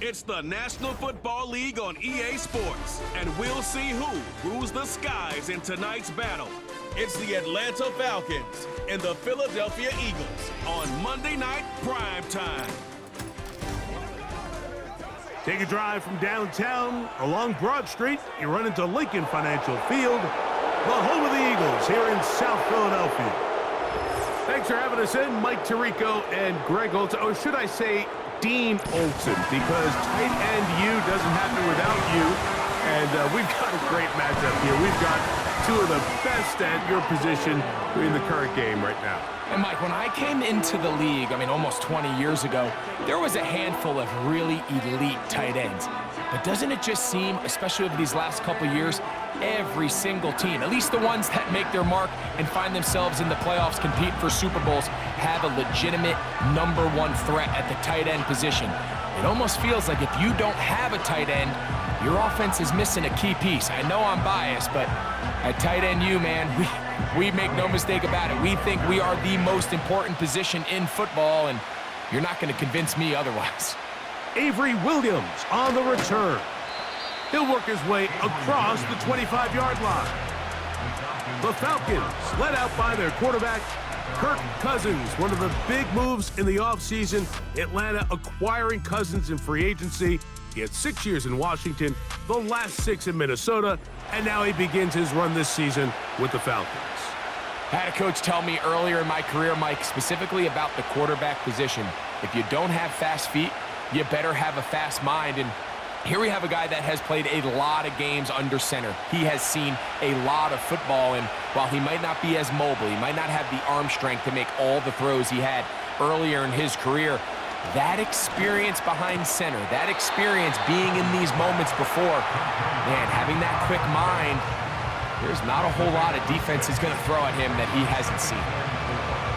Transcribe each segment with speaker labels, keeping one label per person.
Speaker 1: It's the National Football League on EA Sports, and we'll see who rules the skies in tonight's battle. It's the Atlanta Falcons and the Philadelphia Eagles on Monday Night Prime Time.
Speaker 2: Take a drive from downtown along Broad Street. You run into Lincoln Financial Field, the home of the Eagles here in South Philadelphia. Thanks for having us in, Mike Tirico and Greg Olson. Or should I say Dean Olson, because tight end U doesn't happen without you. And we've got a great matchup here. We've got two of the best at your position in the current game right now.
Speaker 3: And Mike, when I came into the league, almost 20 years ago, there was a handful of really elite tight ends. But doesn't it just seem, especially over these last couple years, every single team, at least the ones that make their mark and find themselves in the playoffs, compete for Super Bowls, have a legitimate #1 threat at the tight end position. It almost feels like if you don't have a tight end, your offense is missing a key piece. I know I'm biased, but at tight end U, man, we make no mistake about it. We think we are the most important position in football, and you're not going to convince me otherwise.
Speaker 2: Avery Williams on the return. He'll work his way across the 25-yard line. The Falcons, led out by their quarterback, Kirk Cousins. One of the big moves in the offseason, Atlanta acquiring Cousins in free agency. He had 6 years in Washington, the last 6 in Minnesota, and now he begins his run this season with the Falcons.
Speaker 3: I had a coach tell me earlier in my career, Mike, specifically about the quarterback position. If you don't have fast feet, you better have a fast mind. And here we have a guy that has played a lot of games under center. He has seen a lot of football, and while he might not be as mobile, he might not have the arm strength to make all the throws he had earlier in his career, that experience behind center, that experience being in these moments before, man, having that quick mind, there's not a whole lot of defense is going to throw at him that he hasn't seen.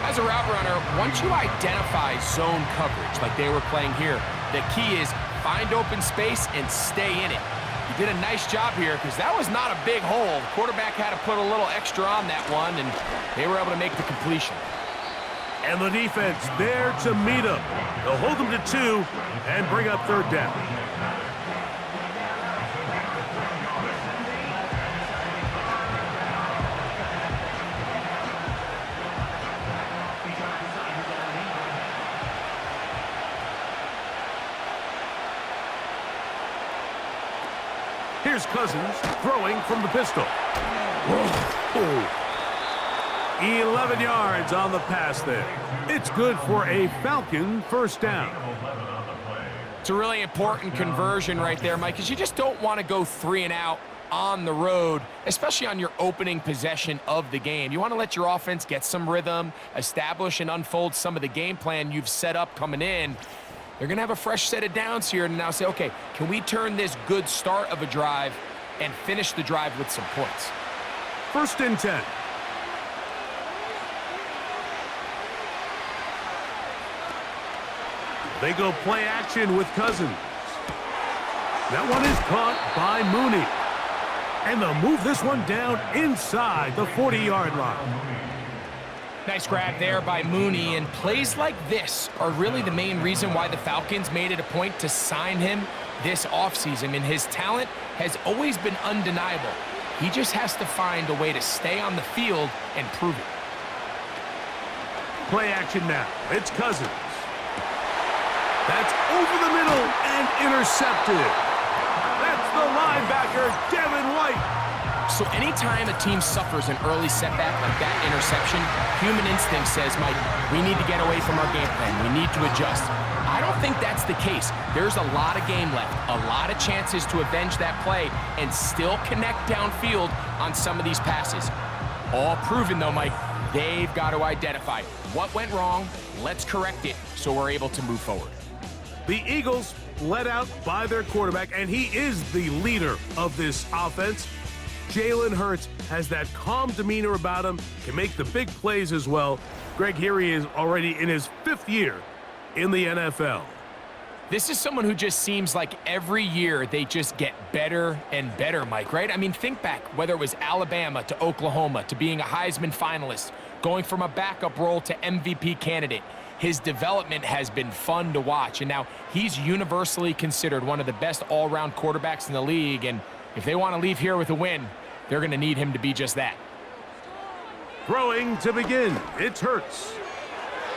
Speaker 3: As a route runner, once you identify zone coverage like they were playing here, the key is find open space and stay in it. You did a nice job here because that was not a big hole. The quarterback had to put a little extra on that one, and they were able to make the completion.
Speaker 2: And the defense there to meet him. They'll hold them to 2 and bring up 3rd down. Here's Cousins throwing from the pistol. Whoa. 11 yards on the pass there. It's good for a Falcon 1st down.
Speaker 3: It's a really important conversion right there, Mike, because you just don't want to go 3 and out on the road, especially on your opening possession of the game. You want to let your offense get some rhythm, establish and unfold some of the game plan you've set up coming in. They're going to have a fresh set of downs here and now say, okay, can we turn this good start of a drive and finish the drive with some points?
Speaker 2: 1st and 10. They go play action with Cousins. That one is caught by Mooney. And they'll move this one down inside the 40-yard line.
Speaker 3: Nice grab there by Mooney, and plays like this are really the main reason why the Falcons made it a point to sign him this offseason. His talent has always been undeniable. He just has to find a way to stay on the field and prove it.
Speaker 2: Play action now. It's Cousins. That's over the middle and intercepted. That's the linebacker, Devin White.
Speaker 3: So anytime a team suffers an early setback like that interception, human instinct says, Mike, we need to get away from our game plan. We need to adjust. I don't think that's the case. There's a lot of game left, a lot of chances to avenge that play and still connect downfield on some of these passes. All proven, though, Mike, they've got to identify what went wrong, let's correct it so we're able to move forward.
Speaker 2: The Eagles led out by their quarterback, and he is the leader of this offense. Jalen Hurts has that calm demeanor about him, can make the big plays as well. Greg, here he is already in his 5th year in the NFL.
Speaker 3: This is someone who just seems like every year they just get better and better, Mike, right? Think back, whether it was Alabama to Oklahoma to being a Heisman finalist, going from a backup role to MVP candidate. his development has been fun to watch. And now he's universally considered one of the best all-around quarterbacks in the league. And if they want to leave here with a win, they're going to need him to be just that.
Speaker 2: Throwing to begin, it's Hurts.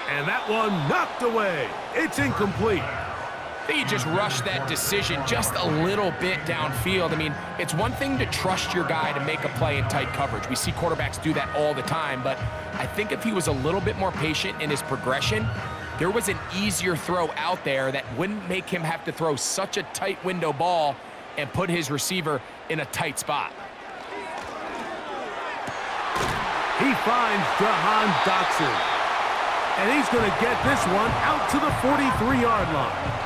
Speaker 2: And that one knocked away. It's incomplete.
Speaker 3: I think he just rushed that decision just a little bit downfield. I mean, it's one thing to trust your guy to make a play in tight coverage. We see quarterbacks do that all the time, but I think if he was a little bit more patient in his progression, there was an easier throw out there that wouldn't make him have to throw such a tight window ball and put his receiver in a tight spot.
Speaker 2: He finds Jahan Dotson. And he's going to get this one out to the 43-yard line.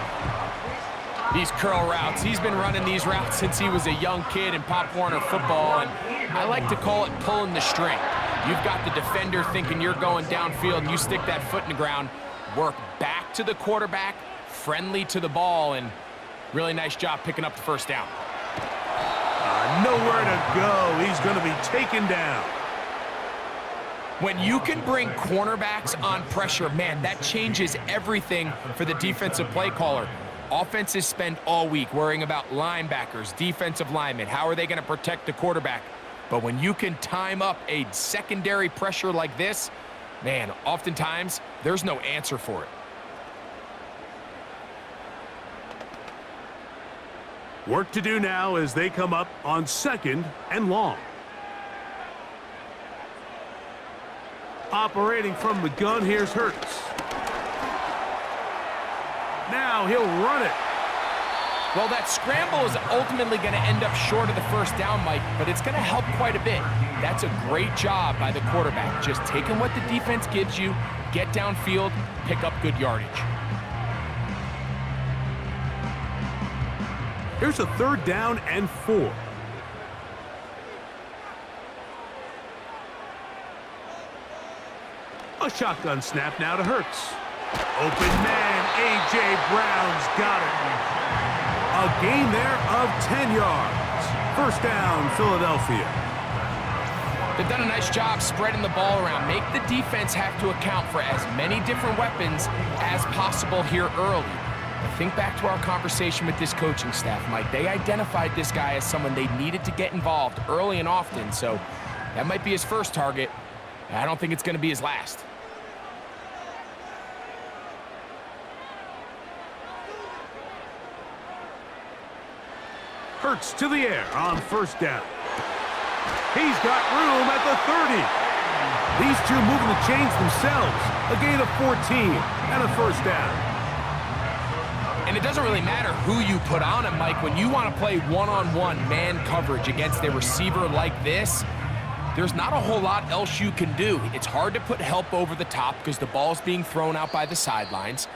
Speaker 3: These curl routes, he's been running these routes since he was a young kid in Pop Warner football, and I like to call it pulling the string. You've got the defender thinking you're going downfield, and you stick that foot in the ground, work back to the quarterback, friendly to the ball, and really nice job picking up the first down.
Speaker 2: Nowhere to go. He's going to be taken down.
Speaker 3: When you can bring cornerbacks on pressure, man, that changes everything for the defensive play caller. Offenses spend all week worrying about linebackers, defensive linemen. How are they going to protect the quarterback? But when you can time up a secondary pressure like this, man, oftentimes there's no answer for it.
Speaker 2: Work to do now as they come up on 2nd and long. Operating from the gun, here's Hurts. Now he'll run it.
Speaker 3: Well, that scramble is ultimately going to end up short of the first down, Mike, but it's going to help quite a bit. That's a great job by the quarterback. Just taking what the defense gives you, get downfield, pick up good yardage.
Speaker 2: Here's a 3rd down and 4. A shotgun snap now to Hurts. Open man, A.J. Brown's got it. A gain there of 10 yards. First down, Philadelphia.
Speaker 3: They've done a nice job spreading the ball around. Make the defense have to account for as many different weapons as possible here early. But think back to our conversation with this coaching staff, Mike. They identified this guy as someone they needed to get involved early and often, so that might be his first target. I don't think it's going to be his last.
Speaker 2: Hurts to the air on 1st down. He's got room at the 30. These two moving the chains themselves. A gain of 14 and a 1st down.
Speaker 3: And it doesn't really matter who you put on him, Mike. When you want to play one-on-one man coverage against a receiver like this, there's not a whole lot else you can do. It's hard to put help over the top because the ball's being thrown out by the sidelines.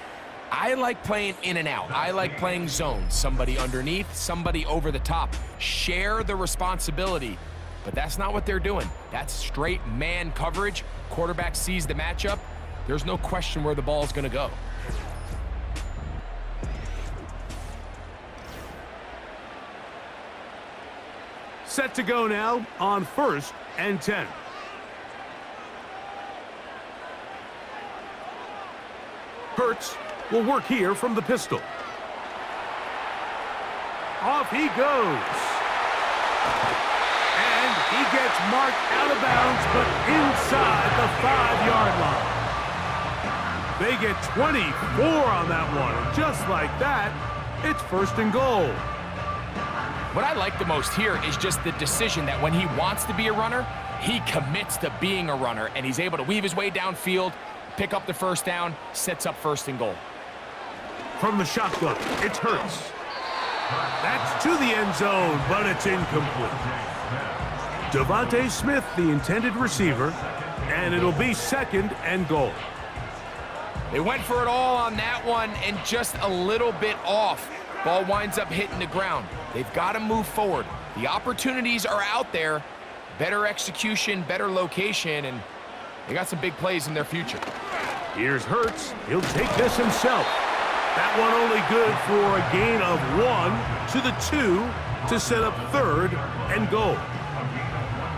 Speaker 3: I like playing in and out. I like playing zones. Somebody underneath, somebody over the top. Share the responsibility. But that's not what they're doing. That's straight man coverage. Quarterback sees the matchup. There's no question where the ball is going to go.
Speaker 2: Set to go now on 1st and 10. Hurts will work here from the pistol. Off he goes. And he gets marked out of bounds, but inside the 5-yard line. They get 24 on that one. And just like that, it's 1st and goal.
Speaker 3: What I like the most here is just the decision that when he wants to be a runner, he commits to being a runner, and he's able to weave his way downfield, pick up the first down, sets up 1st and goal.
Speaker 2: From the shotgun, it's Hurts. That's to the end zone, but it's incomplete. Devontae Smith, the intended receiver, and it'll be 2nd and goal.
Speaker 3: They went for it all on that one and just a little bit off. Ball winds up hitting the ground. They've got to move forward. The opportunities are out there. Better execution, better location, and they got some big plays in their future.
Speaker 2: Here's Hurts. He'll take this himself. That one only good for a gain of 1 to the 2 to set up 3rd and goal.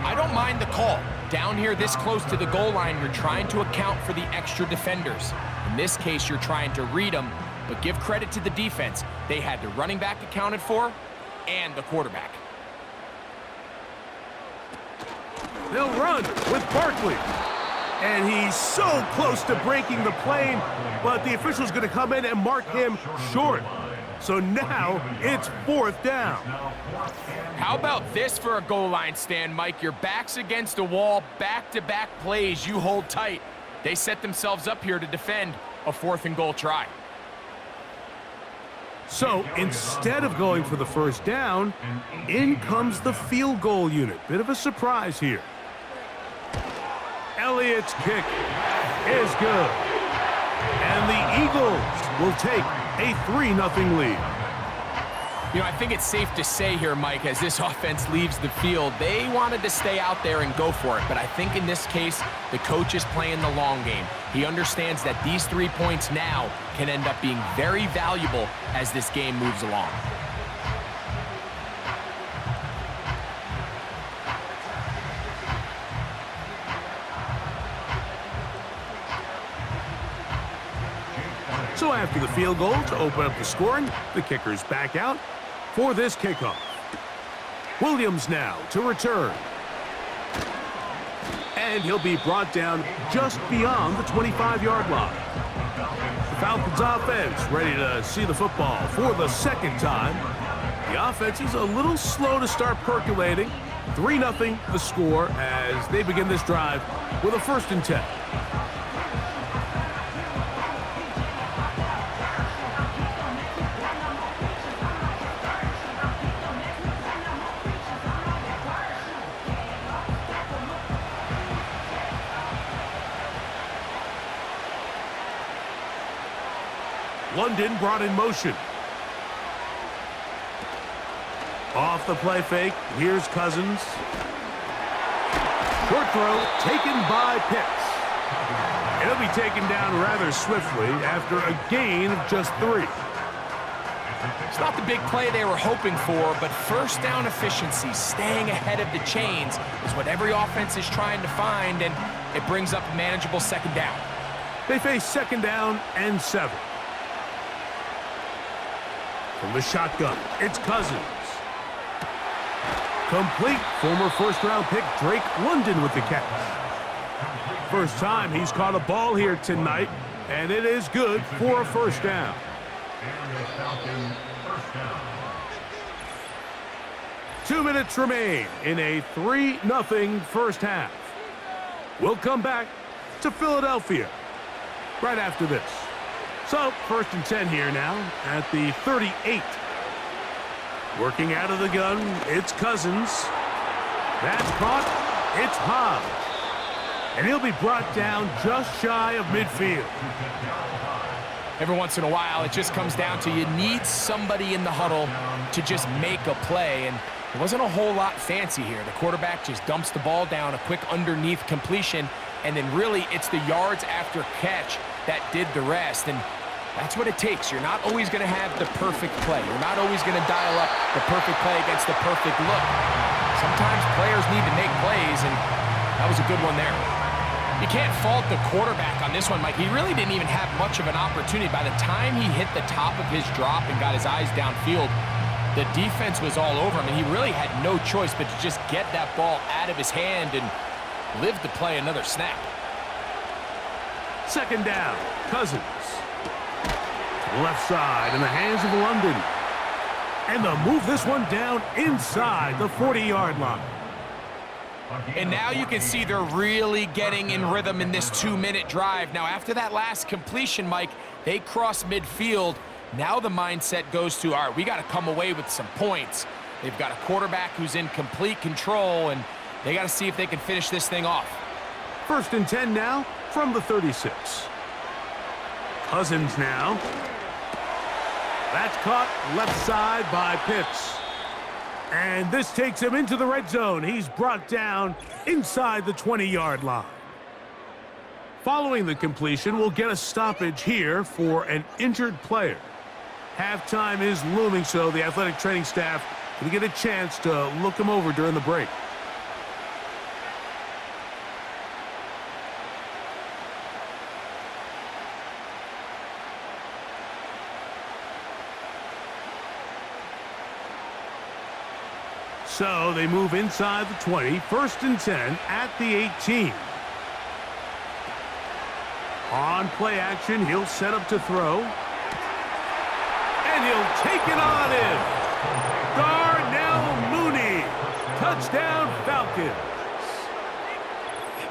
Speaker 3: I don't mind the call. Down here this close to the goal line, you're trying to account for the extra defenders. In this case, you're trying to read them, but give credit to the defense. They had the running back accounted for and the quarterback.
Speaker 2: They'll run with Barkley. And he's so close to breaking the plane, but the official's going to come in and mark him short. So now it's 4th down.
Speaker 3: How about this for a goal line stand, Mike? Your back's against the wall, back-to-back plays, you hold tight. They set themselves up here to defend a 4th and goal try.
Speaker 2: So instead of going for the 1st down, in comes the field goal unit. Bit of a surprise here. Elliott's kick is good. And the Eagles will take a 3-0 lead.
Speaker 3: You know, I think it's safe to say here, Mike, as this offense leaves the field, they wanted to stay out there and go for it. But I think in this case, the coach is playing the long game. He understands that these 3 points now can end up being very valuable as this game moves along.
Speaker 2: So after the field goal to open up the scoring, the kicker's back out for this kickoff. Williams now to return. And he'll be brought down just beyond the 25-yard line. The Falcons offense ready to see the football for the 2nd time. The offense is a little slow to start percolating. 3-0 the score as they begin this drive with a 1st and 10. London brought in motion. Off the play fake, here's Cousins. Short throw taken by Pitts. It'll be taken down rather swiftly after a gain of just 3.
Speaker 3: It's not the big play they were hoping for, but 1st down efficiency, staying ahead of the chains, is what every offense is trying to find, and it brings up a manageable 2nd down.
Speaker 2: They face 2nd down and 7. From the shotgun, it's Cousins. Complete. Former 1st-round pick Drake London with the catch. First time he's caught a ball here tonight, and it is good for a 1st down. 2 minutes remain in a 3-0 1st half. We'll come back to Philadelphia right after this. So, 1st and 10 here now at the 38. Working out of the gun, it's Cousins. That's caught. It's Hobbs. And he'll be brought down just shy of midfield.
Speaker 3: Every once in a while, it just comes down to you need somebody in the huddle to just make a play. And there wasn't a whole lot fancy here. The quarterback just dumps the ball down, a quick underneath completion, and then really it's the yards after catch that did the rest. And that's what it takes. You're not always going to have the perfect play. You're not always going to dial up the perfect play against the perfect look. Sometimes players need to make plays, and that was a good one there. You can't fault the quarterback on this one, Mike. He really didn't even have much of an opportunity. By the time he hit the top of his drop and got his eyes downfield, the defense was all over him, and he really had no choice but to just get that ball out of his hand and live to play another snap.
Speaker 2: 2nd down, Cousins. Left side in the hands of London. And they'll move this one down inside the 40-yard line.
Speaker 3: And now you can see they're really getting in rhythm in this 2-minute drive. Now, after that last completion, Mike, they cross midfield. Now the mindset goes to, all right, we got to come away with some points. They've got a quarterback who's in complete control, and they got to see if they can finish this thing off.
Speaker 2: 1st and 10 now from the 36. Cousins now. That's caught left side by Pitts. And this takes him into the red zone. He's brought down inside the 20-yard line. Following the completion, we'll get a stoppage here for an injured player. Halftime is looming, so the athletic training staff will get a chance to look him over during the break. So they move inside the 20, 1st and 10 at the 18. On play action, he'll set up to throw. And he'll take it on in. Darnell Mooney. Touchdown, Falcons.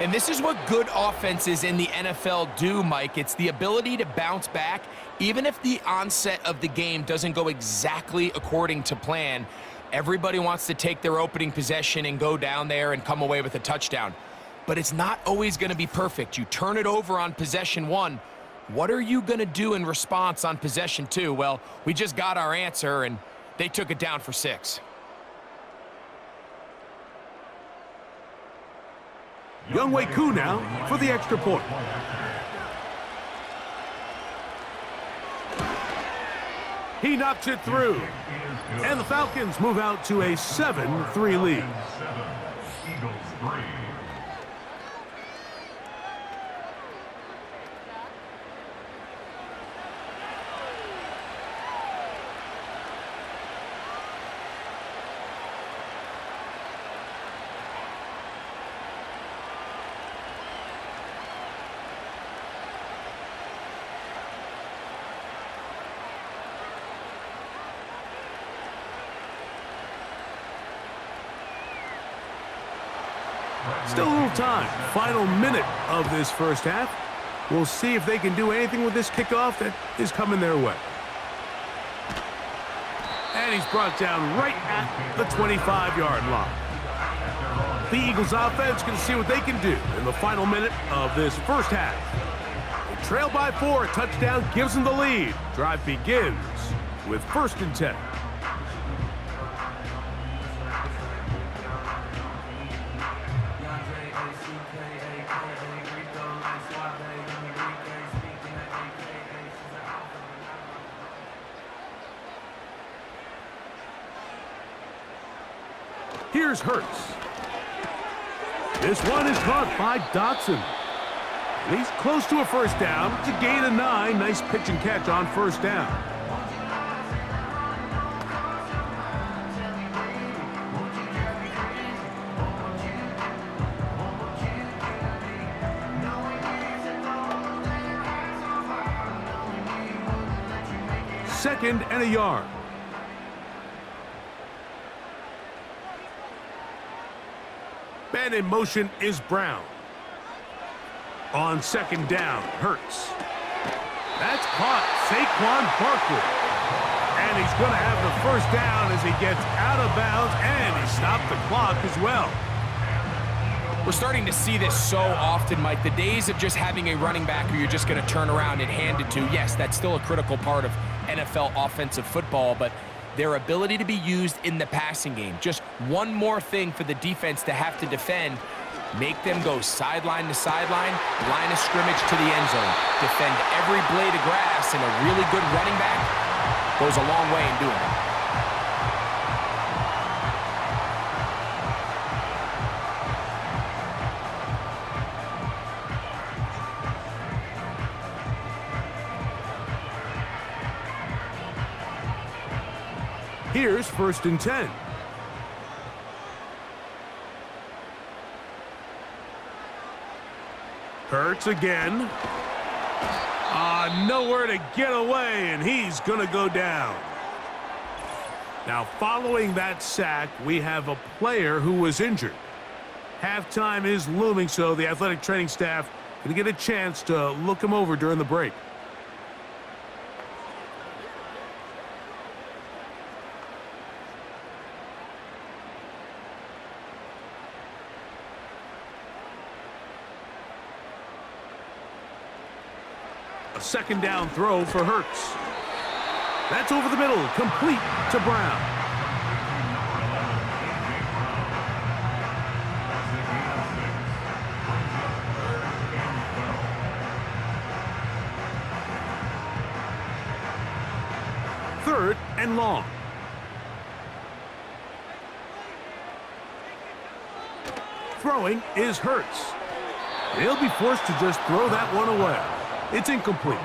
Speaker 3: And this is what good offenses in the NFL do, Mike. It's the ability to bounce back, even if the onset of the game doesn't go exactly according to plan. Everybody wants to take their opening possession and go down there and come away with a touchdown. But it's not always going to be perfect. You turn it over on possession 1. What are you going to do in response on possession 2? Well, we just got our answer, and they took it down for 6.
Speaker 2: Younghoe Koo now for the extra point. He knocks it through. And the Falcons move out to a 7-3 lead. Still a little time. Final minute of this first half. We'll see if they can do anything with this kickoff that is coming their way. And he's brought down right at the 25-yard line. The Eagles offense can see what they can do in the final minute of this first half. They trail by 4. A touchdown gives them the lead. Drive begins with 1st and 10. Here's Hurts. This one is caught by Dotson. And he's close to a first down. It's a gain of 9. Nice pitch and catch on first down. Second and a yard. Man in motion is Brown. On 2nd down, Hurts. That's caught. Saquon Barkley. And he's going to have the first down as he gets out of bounds, and he stopped the clock as well.
Speaker 3: We're starting to see this so often, Mike. The days of just having a running back who you're just going to turn around and hand it to, yes, that's still a critical part of NFL offensive football, but their ability to be used in the passing game. Just one more thing for the defense to have to defend. Make them go sideline to sideline, line of scrimmage to the end zone. Defend every blade of grass, and a really good running back goes a long way in doing it.
Speaker 2: Here's 1st and 10. Hurts again. Nowhere to get away, and he's going to go down. Now, following that sack, we have a player who was injured. Halftime is looming, so the athletic training staff going to get a chance to look him over during the break. A 2nd down throw for Hurts. That's over the middle, complete to Brown. Third and long. Throwing is Hurts. He'll be forced to just throw that one away. It's incomplete.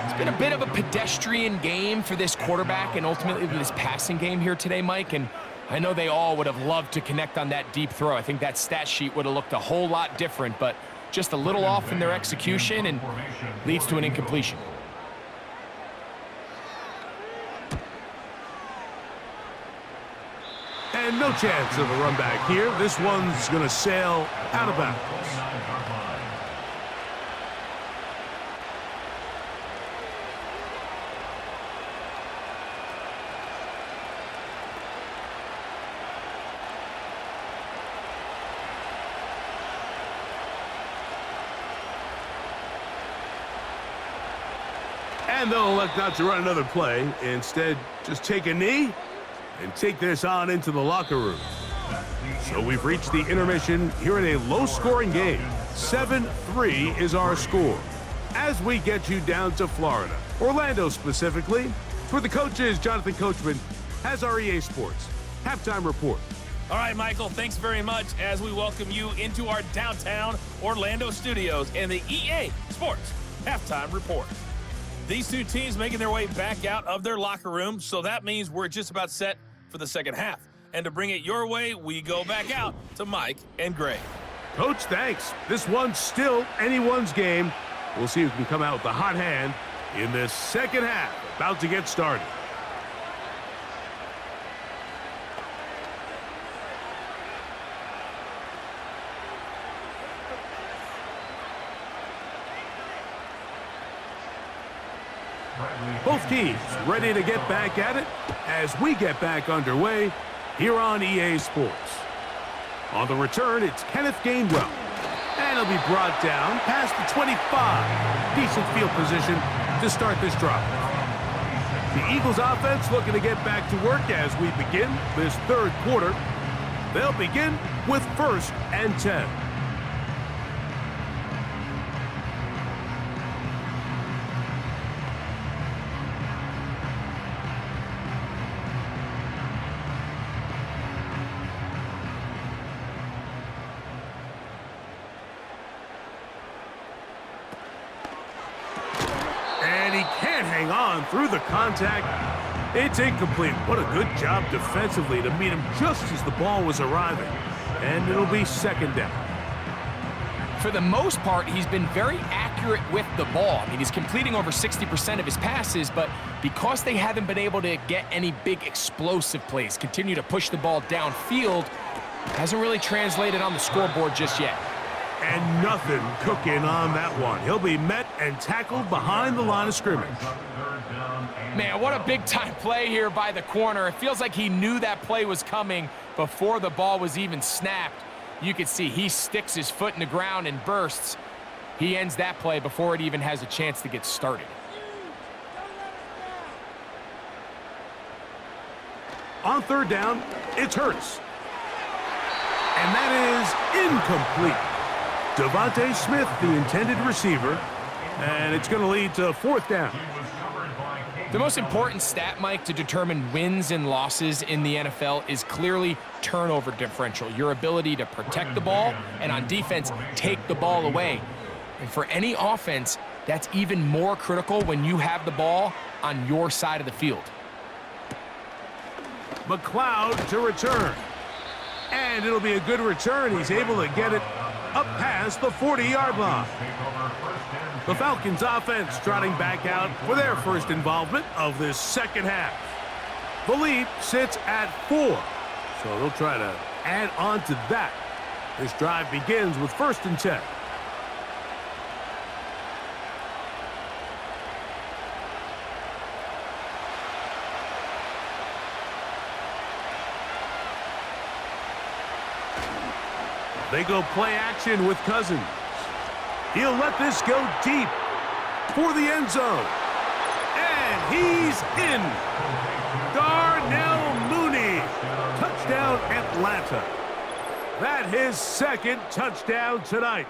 Speaker 3: It's been a bit of a pedestrian game for this quarterback and ultimately this passing game here today, Mike. And I know they all would have loved to connect on that deep throw. I think that stat sheet would have looked a whole lot different, but just a little off in their execution and leads to an incompletion.
Speaker 2: And no chance of a run back here. This one's going to sail out of bounds. And they'll elect not to run another play. Instead, just take a knee and take this on into the locker room. So we've reached the intermission here in a low-scoring game. 7-3 is our score. As we get you down to Florida, Orlando specifically, where the coach is, Jonathan Coachman, has our EA Sports halftime report.
Speaker 4: All right, Michael, thanks very much as we welcome you into our downtown Orlando studios and the EA Sports halftime report. These two teams making their way back out of their locker room, so that means we're just about set for the second half. And to bring it your way, we go back out to Mike and Greg.
Speaker 2: Coach, thanks. This one's still anyone's game. We'll see who can come out with the hot hand in this second half. About to get started. Both teams ready to get back at it as we get back underway here on EA Sports. On the return, it's Kenneth Gainwell. And he'll be brought down past the 25. Decent field position to start this drive. The Eagles offense looking to get back to work as we begin this third quarter. They'll begin with 1st and 10. Hang on through the contact. It's incomplete. What a good job defensively to meet him just as the ball was arriving. And it'll be second down.
Speaker 3: For the most part, he's been very accurate with the ball. I mean, he's completing over 60% of his passes, but because they haven't been able to get any big explosive plays, continue to push the ball downfield, hasn't really translated on the scoreboard just yet.
Speaker 2: And nothing cooking on that one. He'll be met and tackled behind the line of scrimmage.
Speaker 3: Man, what a big-time play here by the corner. It feels like he knew that play was coming before the ball was even snapped. You can see he sticks his foot in the ground and bursts. He ends that play before it even has a chance to get started.
Speaker 2: On third down, it's Hurts. And that is incomplete. Devontae Smith, the intended receiver, and it's going to lead to 4th down.
Speaker 3: The most important stat, Mike, to determine wins and losses in the NFL is clearly turnover differential, your ability to protect the ball and on defense take the ball away. And for any offense, that's even more critical when you have the ball on your side of the field.
Speaker 2: McLeod to return. And it'll be a good return. He's able to get it up past the 40-yard line. The Falcons offense trotting back out for their first involvement of this second half. The lead sits at 4, so they'll try to add on to that. This drive begins with 1st and 10. They go play action with Cousins. He'll let this go deep for the end zone. And he's in. Darnell Mooney. Touchdown, Atlanta. That his 2nd touchdown tonight.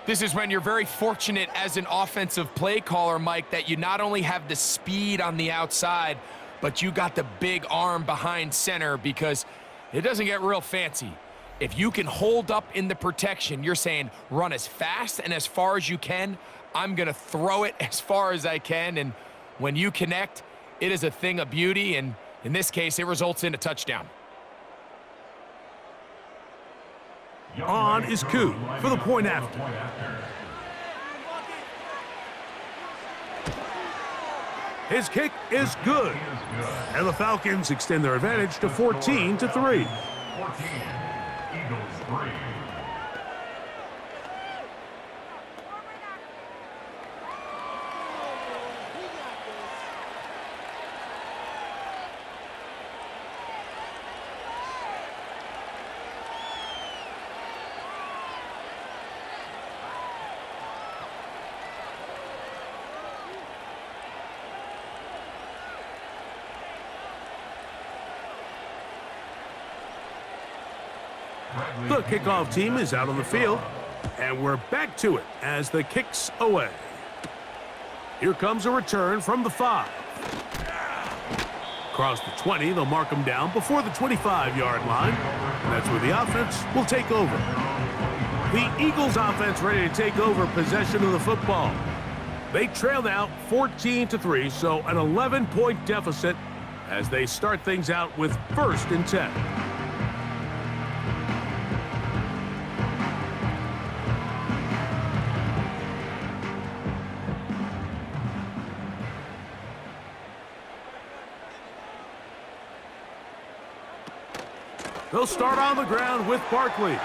Speaker 3: This is when you're very fortunate as an offensive play caller, Mike, that you not only have the speed on the outside, but you got the big arm behind center, because it doesn't get real fancy. If you can hold up in the protection, you're saying run as fast and as far as you can. I'm going to throw it as far as I can. And when you connect, it is a thing of beauty. And in this case, it results in a touchdown.
Speaker 2: On is Koo for the point after. His kick is good. And the Falcons extend their advantage to 14-3.
Speaker 5: 14, Eagles 3.
Speaker 2: The kickoff team is out on the field, and we're back to it as the kick's away. Here comes a return from the 5. Across the 20, they'll mark them down before the 25-yard line, and that's where the offense will take over. The Eagles offense ready to take over possession of the football. They trail now 14-3, so an 11-point deficit as they start things out with 1st and 10. They'll start on the ground with Barkley. And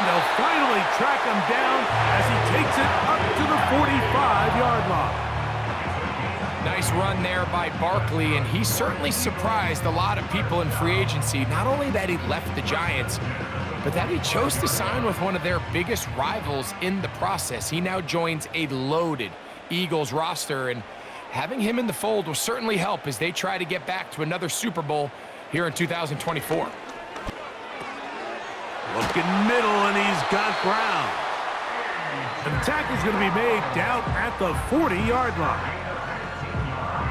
Speaker 2: they'll finally track him down as he takes it up to the 45-yard line.
Speaker 3: Nice run there by Barkley, and he certainly surprised a lot of people in free agency. Not only that he left the Giants, but that he chose to sign with one of their biggest rivals in the process. He now joins a loaded Eagles roster, and having him in the fold will certainly help as they try to get back to another Super Bowl here in 2024.
Speaker 2: Looking middle, and he's got Brown. And the tackle's going to be made down at the 40-yard line.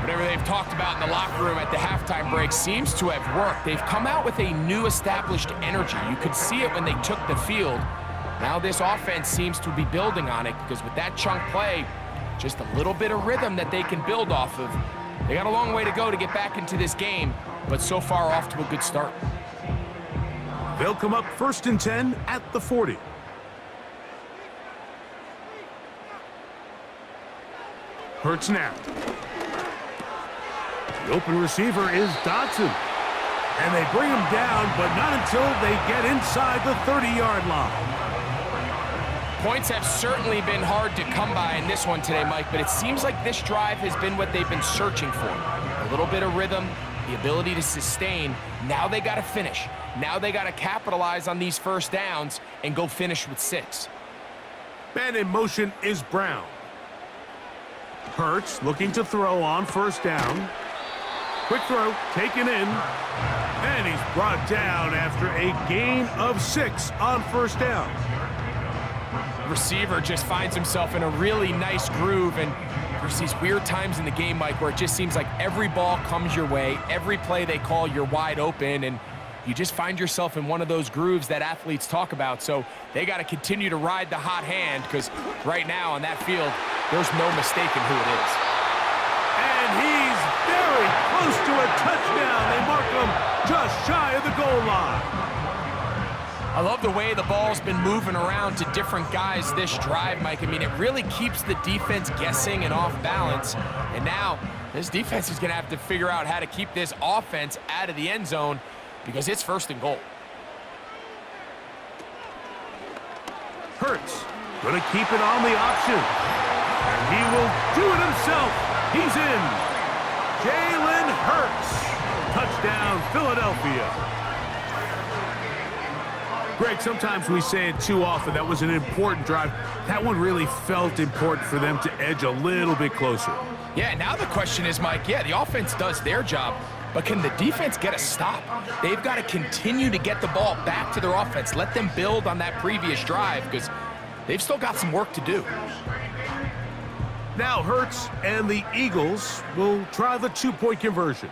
Speaker 3: Whatever they've talked about in the locker room at the halftime break seems to have worked. They've come out with a new established energy. You could see it when they took the field. Now this offense seems to be building on it because with that chunk play, just a little bit of rhythm that they can build off of. They got a long way to go to get back into this game, but so far off to a good start.
Speaker 2: They'll come up 1st and 10 at the 40. Hurts now. The open receiver is Dotson. And they bring him down, but not until they get inside the 30-yard line.
Speaker 3: Points have certainly been hard to come by in this one today, Mike, but it seems like this drive has been what they've been searching for. A little bit of rhythm, the ability to sustain. Now they got to finish. Now they got to capitalize on these first downs and go finish with 6.
Speaker 2: Man in motion is Brown. Hurts looking to throw on 1st down. Quick throw, taken in. And he's brought down after a gain of 6 on 1st down.
Speaker 3: Receiver just finds himself in a really nice groove, and there's these weird times in the game, Mike, where it just seems like every ball comes your way, every play they call, you're wide open, and you just find yourself in one of those grooves that athletes talk about. So they got to continue to ride the hot hand because right now on that field, there's no mistaking who it is.
Speaker 2: And he's very close to a touchdown. They mark him just shy of the goal line.
Speaker 3: I love the way the ball's been moving around to different guys this drive, Mike. I mean, it really keeps the defense guessing and off balance. And now this defense is going to have to figure out how to keep this offense out of the end zone because it's 1st and goal.
Speaker 2: Hurts going to keep it on the option. And he will do it himself. He's in. Jalen Hurts. Touchdown, Philadelphia. Greg, sometimes we say it too often. That was an important drive. That one really felt important for them to edge a little bit closer.
Speaker 3: Yeah, now the question is, Mike, yeah, the offense does their job, but can the defense get a stop? They've got to continue to get the ball back to their offense. Let them build on that previous drive because they've still got some work to do.
Speaker 2: Now Hurts and the Eagles will try the 2-point conversion.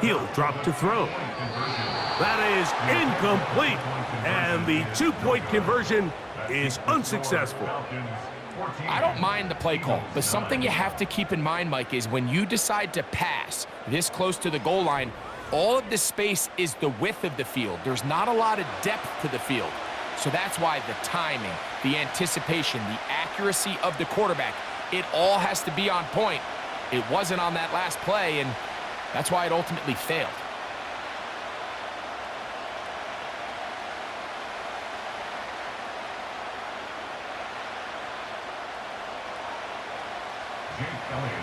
Speaker 2: He'll drop to throw. That is incomplete. And the 2-point conversion is unsuccessful.
Speaker 3: I don't mind the play call, but something you have to keep in mind, Mike, is when you decide to pass this close to the goal line, all of this space is the width of the field. There's not a lot of depth to the field. So that's why the timing, the anticipation, the accuracy of the quarterback, it all has to be on point. It wasn't on that last play, and that's why it ultimately failed.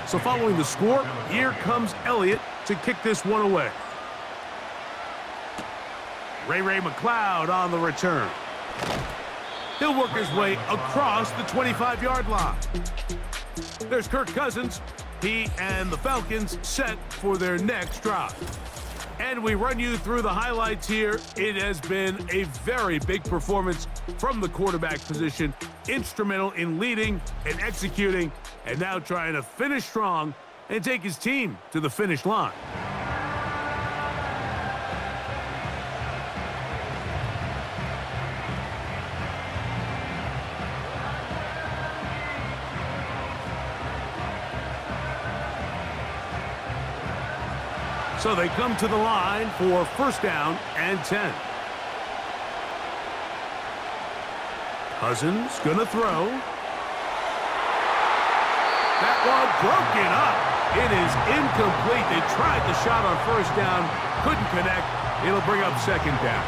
Speaker 2: So following the score, here comes Elliott to kick this one away. Ray McLeod on the return. He'll work his way across the 25-yard line. There's Kirk Cousins. He and the Falcons set for their next drive. And we run you through the highlights here. It has been a very big performance from the quarterback position. Instrumental in leading and executing, and now trying to finish strong and take his team to the finish line. So they come to the line for first down and 10. Cousins gonna throw. That one broken up. It is incomplete. They tried the shot on first down, couldn't connect. It'll bring up second down.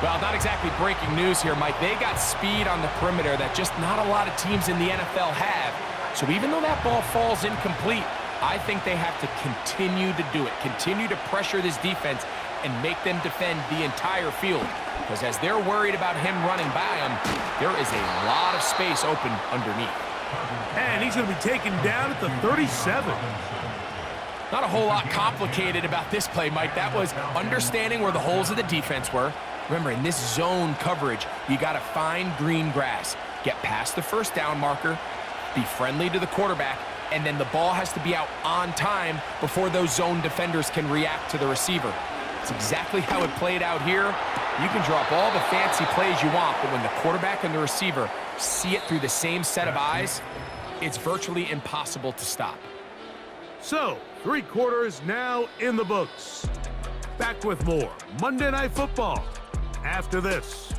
Speaker 3: Well, not exactly breaking news here, Mike. They got speed on the perimeter that just not a lot of teams in the NFL have. So even though that ball falls incomplete, I think they have to continue to do it, continue to pressure this defense and make them defend the entire field. Because as they're worried about him running by them, there is a lot of space open underneath.
Speaker 2: And he's going to be taken down at the 37.
Speaker 3: Not a whole lot complicated about this play, Mike. That was understanding where the holes of the defense were. Remember, in this zone coverage, you got to find green grass, get past the first down marker, be friendly to the quarterback, and then the ball has to be out on time before those zone defenders can react to the receiver. It's exactly how it played out here. You can drop all the fancy plays you want, but when the quarterback and the receiver see it through the same set of eyes, it's virtually impossible to stop.
Speaker 2: So, 3 quarters now in the books. Back with more Monday Night Football after this.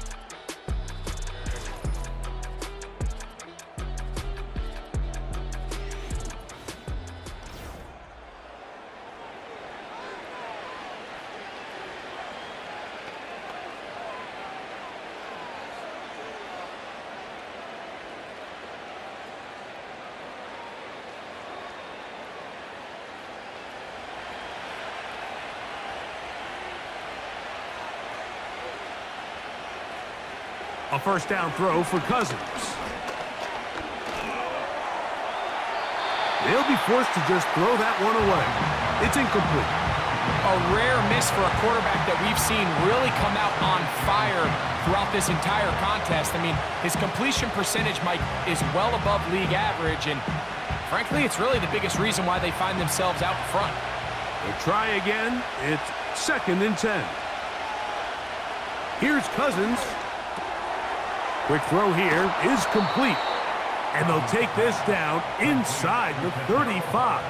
Speaker 2: A first down throw for Cousins. They'll be forced to just throw that one away. It's incomplete.
Speaker 3: A rare miss for a quarterback that we've seen really come out on fire throughout this entire contest. I mean, his completion percentage, Mike, is well above league average, and frankly, it's really the biggest reason why they find themselves out in front.
Speaker 2: They try again. It's 2nd and 10. Here's Cousins. Quick throw here is complete. And they'll take this down inside the 35.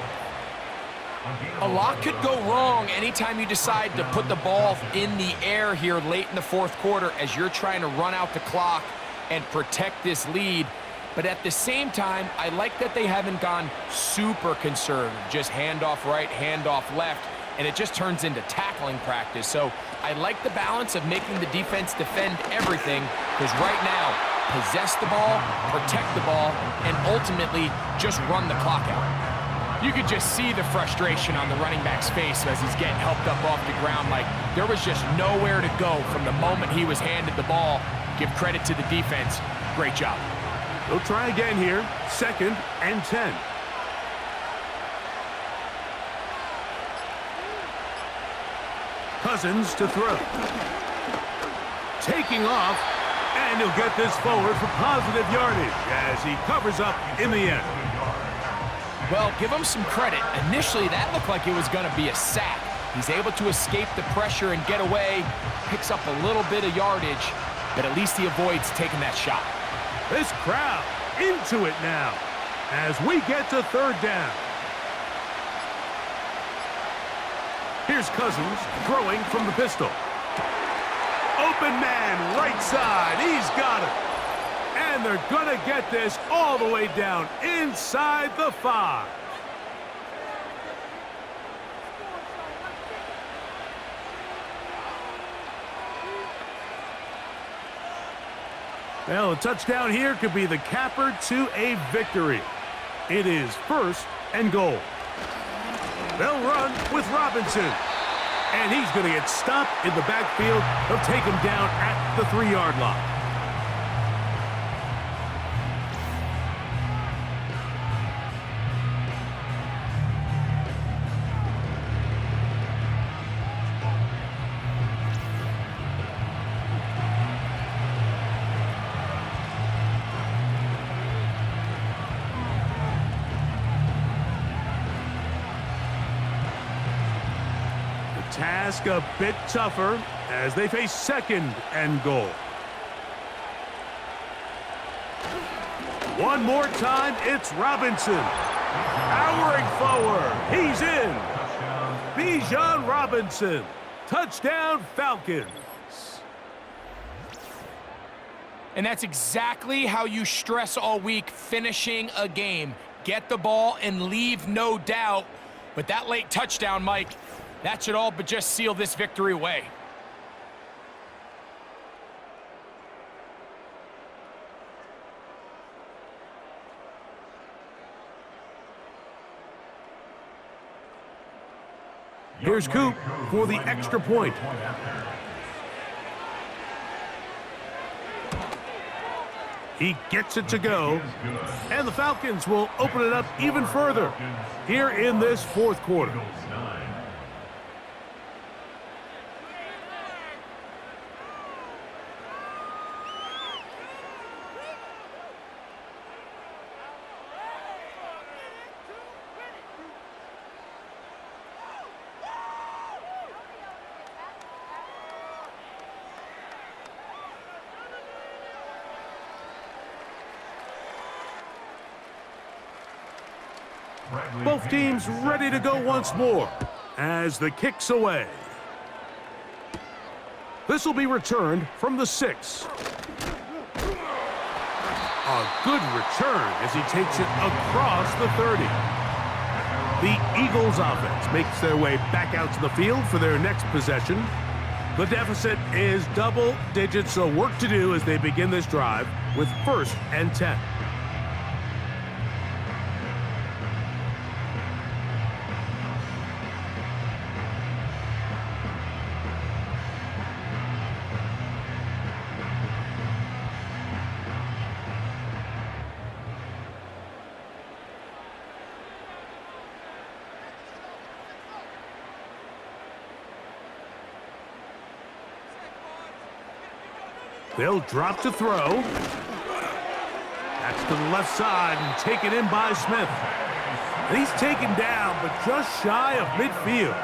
Speaker 3: A lot could go wrong anytime you decide to put the ball in the air here late in the 4th quarter as you're trying to run out the clock and protect this lead. But at the same time, I like that they haven't gone super conservative, just handoff right, handoff left, and it just turns into tackling practice. So I like the balance of making the defense defend everything, because right now, possess the ball, protect the ball, and ultimately just run the clock out. You could just see the frustration on the running back's face as he's getting helped up off the ground. Like, there was just nowhere to go from the moment he was handed the ball. Give credit to the defense. Great job.
Speaker 2: They'll try again here. 2nd and 10. Cousins to throw. Taking off, and he'll get this forward for positive yardage as he covers up in the end.
Speaker 3: Well, give him some credit. Initially, that looked like it was going to be a sack. He's able to escape the pressure and get away, picks up a little bit of yardage, but at least he avoids taking that shot.
Speaker 2: This crowd into it now as we get to third down. Here's Cousins throwing from the pistol. Open man, right side. He's got it. And they're going to get this all the way down inside the 5. Well, a touchdown here could be the capper to a victory. It is 1st and goal. They'll run with Robinson. And he's going to get stopped in the backfield. They'll take him down at the 3-yard line. Task a bit tougher as they face 2nd and goal. One more time, it's Robinson. Powering forward. He's in. Bijan Robinson. Touchdown, Falcons.
Speaker 3: And that's exactly how you stress all week, finishing a game. Get the ball and leave no doubt. But that late touchdown, Mike, that should all but just seal this victory away.
Speaker 2: Here's Coop for the extra point. He gets it to go, and the Falcons will open it up even further here in this 4th quarter. Both teams ready to go once more as the kick's away. This will be returned from the 6. A good return as he takes it across the 30. The Eagles offense makes their way back out to the field for their next possession. The deficit is double digits, so work to do as they begin this drive with 1st and 10. They'll drop to throw. That's to the left side and taken in by Smith. And he's taken down, but just shy of midfield.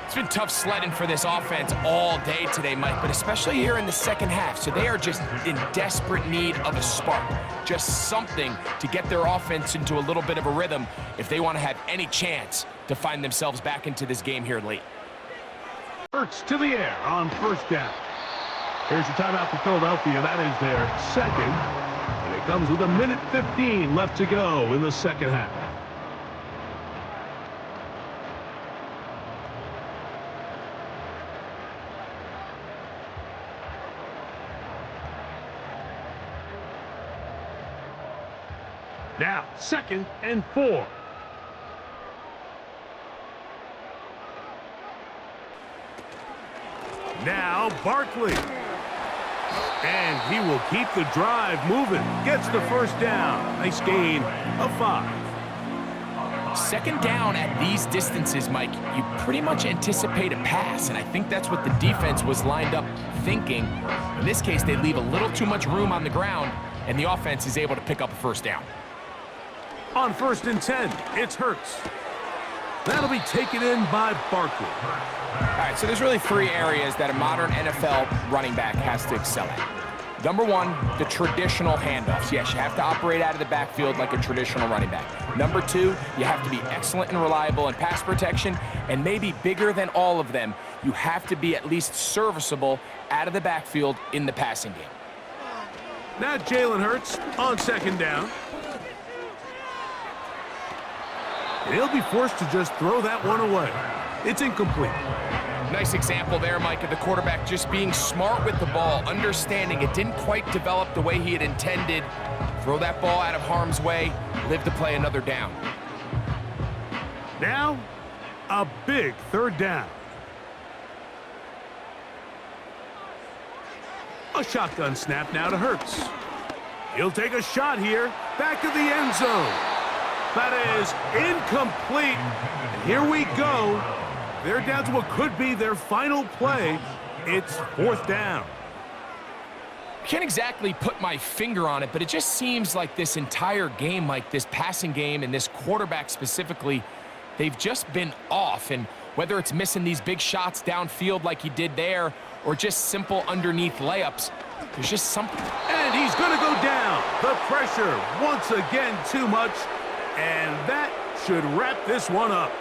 Speaker 3: It's been tough sledding for this offense all day today, Mike, but especially here in the 2nd half. So they are just in desperate need of a spark, just something to get their offense into a little bit of a rhythm if they want to have any chance to find themselves back into this game here late.
Speaker 2: Hurts to the air on 1st down. Here's the timeout for Philadelphia. That is their 2nd. And it comes with 1:15 left to go in the 2nd half. Now, 2nd and 4. Now, Barkley. And he will keep the drive moving. Gets the 1st down. Nice gain of 5.
Speaker 3: 2nd down at these distances, Mike, you pretty much anticipate a pass, and I think that's what the defense was lined up thinking. In this case, they leave a little too much room on the ground, and the offense is able to pick up a 1st down.
Speaker 2: On 1st and 10, it's Hurts. That'll be taken in by Barkley.
Speaker 3: All right, so there's really 3 areas that a modern NFL running back has to excel at. Number one, the traditional handoffs. Yes, you have to operate out of the backfield like a traditional running back. Number two, you have to be excellent and reliable in pass protection, and maybe bigger than all of them, you have to be at least serviceable out of the backfield in the passing game.
Speaker 2: Now Jalen Hurts on second down. And he'll be forced to just throw that one away. It's incomplete.
Speaker 3: Nice example there, Mike, of the quarterback just being smart with the ball, understanding it didn't quite develop the way he had intended. Throw that ball out of harm's way, live to play another down.
Speaker 2: Now, a big third down. A shotgun snap now to Hurts. He'll take a shot here, back of the end zone. That is incomplete. And here we go. They're down to what could be their final play. It's fourth down.
Speaker 3: Can't exactly put my finger on it, but it just seems like this entire game, like this passing game and this quarterback specifically, they've just been off. And whether it's missing these big shots downfield like he did there or just simple underneath layups, there's just something.
Speaker 2: And he's going to go down. The pressure once again too much. And that should wrap this one up.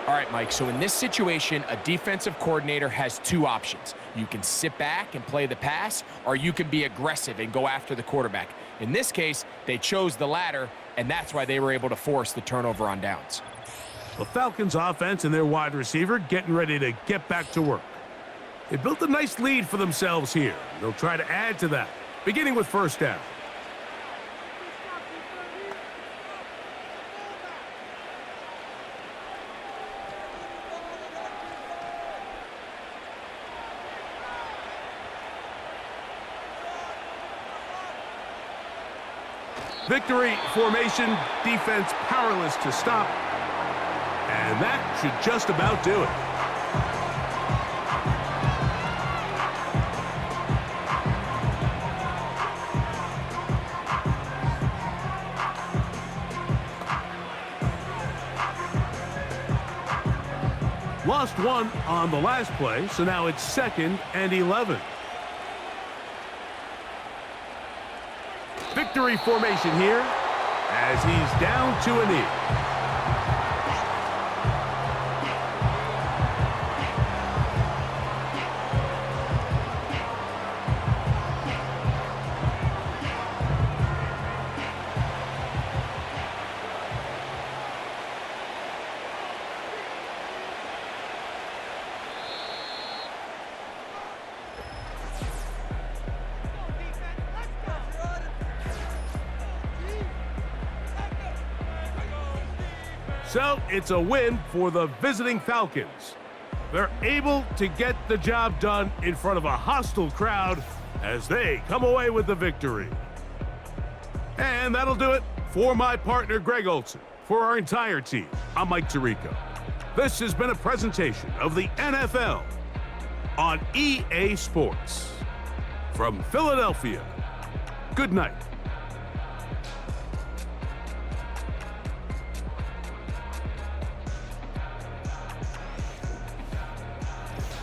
Speaker 3: All right, Mike, so in this situation, a defensive coordinator has two options. You can sit back and play the pass, or you can be aggressive and go after the quarterback. In this case, they chose the latter, and that's why they were able to force the turnover on downs.
Speaker 2: The Falcons offense and their wide receiver getting ready to get back to work. They built a nice lead for themselves here. They'll try to add to that, beginning with first down. Victory formation, defense powerless to stop. And that should just about do it. Lost one on the last play, so now it's 2nd and 11. Victory formation here as he's down to a knee. So it's a win for the visiting Falcons. They're able to get the job done in front of a hostile crowd as they come away with the victory. And that'll do it for my partner, Greg Olson. For our entire team, I'm Mike Tirico. This has been a presentation of the NFL on EA Sports. From Philadelphia, good night.